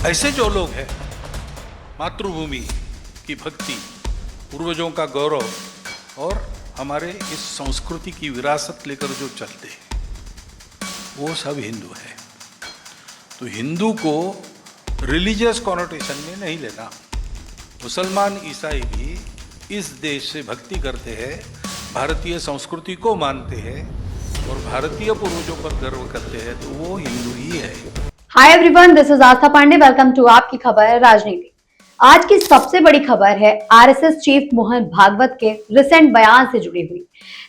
ऐसे जो लोग हैं, मातृभूमि की भक्ति, पूर्वजों का गौरव और हमारे इस संस्कृति की विरासत लेकर जो चलते हैं, वो सब हिंदू है। तो हिंदू को रिलीजियस कॉनोटेशन में नहीं लेना। मुसलमान ईसाई भी इस देश से भक्ति करते हैं, भारतीय संस्कृति को मानते हैं और भारतीय पूर्वजों पर गर्व करते हैं, तो वो हिंदू ही है। Hi everyone, this is Aastha Pandey. Welcome to आपकी खबर राजनीति। आज की सबसे बड़ी खबर है आरएसएस चीफ मोहन भागवत के रिसेंट बयान से जुड़ी हुई,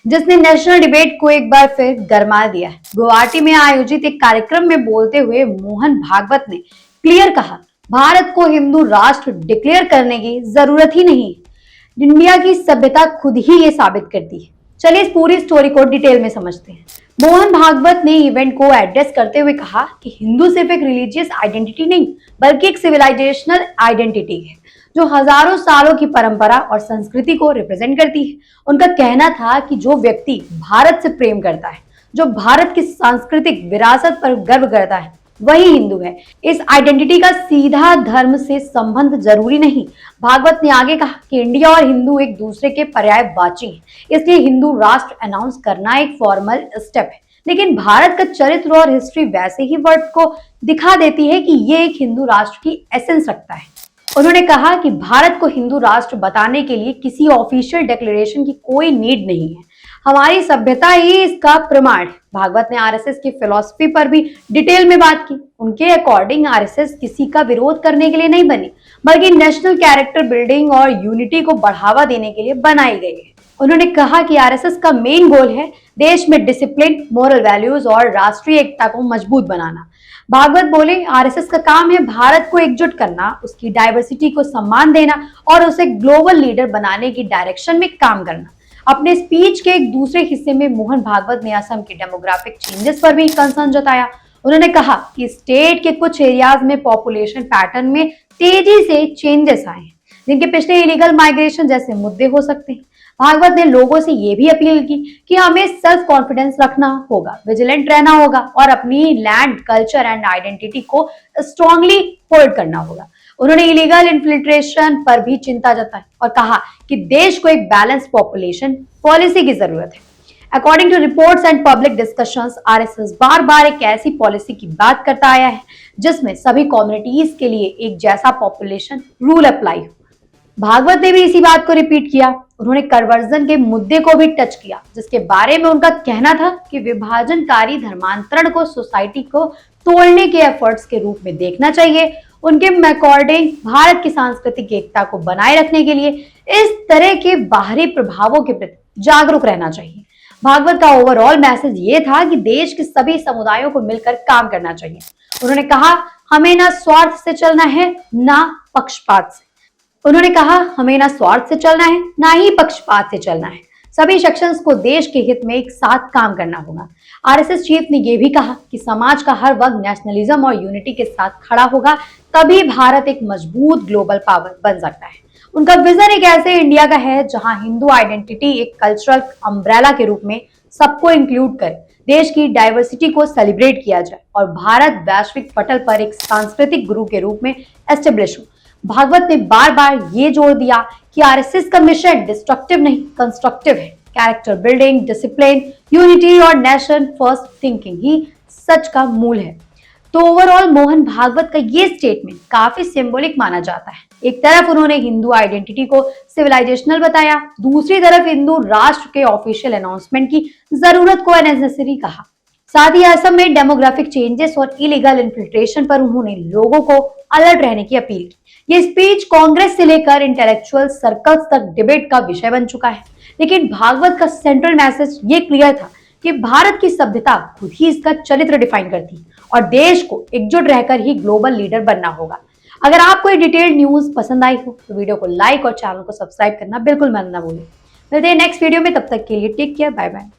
जिसने नेशनल डिबेट को एक बार फिर गरमा दिया है। गुवाहाटी में आयोजित एक कार्यक्रम में बोलते हुए मोहन भागवत ने क्लियर कहा, भारत को हिंदू राष्ट्र डिक्लेयर करने की जरूरत ही नहीं है। इंडिया की सभ्यता खुद ही ये साबित करती है। चलिए इस पूरी स्टोरी को डिटेल में समझते हैं। मोहन भागवत ने इवेंट को एड्रेस करते हुए कहा कि हिंदू सिर्फ एक रिलीजियस आइडेंटिटी नहीं, बल्कि एक सिविलाइजेशनल आइडेंटिटी है जो हजारों सालों की परंपरा और संस्कृति को रिप्रेजेंट करती है। उनका कहना था कि जो व्यक्ति भारत से प्रेम करता है, जो भारत की सांस्कृतिक विरासत पर गर्व करता है, वही हिंदू है। इस आइडेंटिटी का सीधा धर्म से संबंध जरूरी नहीं। भागवत ने आगे कहा कि इंडिया और हिंदू एक दूसरे के पर्यायवाची हैं, इसलिए हिंदू राष्ट्र अनाउंस करना एक फॉर्मल स्टेप है। लेकिन भारत का चरित्र और हिस्ट्री वैसे ही वर्ल्ड को दिखा देती है कि ये एक हिंदू राष्ट्र की एसेंस रखता है। उन्होंने कहा कि भारत को हिंदू राष्ट्र बताने के लिए किसी ऑफिशियल डिक्लेरेशन की कोई नीड नहीं है, हमारी सभ्यता ही इसका प्रमाण है। भागवत ने आरएसएस की फिलॉसफी पर भी डिटेल में बात की। उनके अकॉर्डिंग आरएसएस किसी का विरोध करने के लिए नहीं बनी, बल्कि नेशनल कैरेक्टर बिल्डिंग और यूनिटी को बढ़ावा देने के लिए बनाई गई है। उन्होंने कहा कि आरएसएस का मेन गोल है देश में डिसिप्लिन, मोरल वैल्यूज और राष्ट्रीय एकता को मजबूत बनाना। भागवत बोले, आरएसएस का काम है भारत को एकजुट करना, उसकी डाइवर्सिटी को सम्मान देना और उसे ग्लोबल लीडर बनाने की डायरेक्शन में काम करना। अपने स्पीच के एक दूसरे हिस्से में मोहन भागवत ने असम के डेमोग्राफिक चेंजेस पर भी कंसर्न जताया। उन्होंने कहा कि स्टेट के कुछ एरियाज में पॉपुलेशन पैटर्न में तेजी से चेंजेस आए हैं, जिनके पिछले इलीगल माइग्रेशन जैसे मुद्दे हो सकते हैं। भागवत ने लोगों से यह भी अपील की कि हमें सेल्फ कॉन्फिडेंस रखना होगा, विजिलेंट रहना होगा और अपनी लैंड, कल्चर एंड आइडेंटिटी को स्ट्रांगली होल्ड करना होगा। उन्होंने इलीगल इन्फिल्ट्रेशन पर भी चिंता जताई और कहा कि देश को एक बैलेंस पॉपुलेशन पॉलिसी की जरूरत है। According to reports and public discussions, RSS बार बार एक ऐसी पॉलिसी की बात करता आया है जिसमें सभी कम्युनिटीज के लिए एक जैसा पॉपुलेशन रूल अप्लाई हो। भागवत ने भी इसी बात को रिपीट किया। उन्होंने कन्वर्जन के मुद्दे को भी टच किया, जिसके बारे में उनका कहना था कि विभाजनकारी धर्मांतरण को सोसाइटी को तोड़ने के एफर्ट्स के रूप में देखना चाहिए। उनके अकॉर्डिंग भारत की सांस्कृतिक एकता को बनाए रखने के लिए इस तरह के बाहरी प्रभावों के प्रति जागरूक रहना चाहिए। भागवत का ओवरऑल मैसेज ये था कि देश के सभी समुदायों को मिलकर काम करना चाहिए। उन्होंने कहा, हमें ना स्वार्थ से चलना है, ना पक्षपात से। उन्होंने कहा, हमें ना स्वार्थ से चलना है, ना ही पक्षपात से चलना है। सभी सेक्शंस को देश के हित में एक साथ काम करना होगा। आरएसएस चीफ ने यह भी कहा कि समाज का हर वर्ग नेशनलिज्म और यूनिटी के साथ खड़ा होगा, तभी भारत एक मजबूत ग्लोबल पावर बन सकता है। उनका विजन एक ऐसे इंडिया का है जहां हिंदू आइडेंटिटी एक कल्चरल अम्ब्रेला के रूप में सबको इंक्लूड करे, देश की डाइवर्सिटी को सेलिब्रेट किया जाए और भारत वैश्विक पटल पर एक सांस्कृतिक गुरु के रूप में एस्टेब्लिश हो। भागवत ने बार बार ये जोर दिया कि आरएसएस का मिशन डिस्ट्रक्टिव नहीं, कंस्ट्रक्टिव है। कैरेक्टर बिल्डिंग, डिसिप्लिन, यूनिटी और नेशन फर्स्ट थिंकिंग ही सच का मूल है। तो ओवरऑल मोहन भागवत का ये स्टेटमेंट काफी सिंबॉलिक माना जाता है। एक तरफ उन्होंने हिंदू आइडेंटिटी को सिविलाइजेशनल बताया, दूसरी तरफ हिंदू राष्ट्र के ऑफिशियल अनाउंसमेंट की जरूरत को अननेसेसरी कहा। साथ ही असम में डेमोग्राफिक चेंजेस और इलीगल इन्फिल्ट्रेशन पर उन्होंने लोगों को अलर्ट रहने की अपील की। ये स्पीच कांग्रेस से लेकर इंटेलेक्चुअल सर्कल्स तक डिबेट का विषय बन चुका है। लेकिन भागवत का सेंट्रल मैसेज ये क्लियर था कि भारत की सभ्यता खुद ही इसका चरित्र डिफाइन करती है और देश को एकजुट रहकर ही ग्लोबल लीडर बनना होगा। अगर आपको ये डिटेल्ड न्यूज पसंद आई हो तो वीडियो को लाइक और चैनल को सब्सक्राइब करना बिल्कुल मत ना भूलें। मिलते हैं नेक्स्ट वीडियो में, तब तक के लिए टेक केयर, बाय बाय।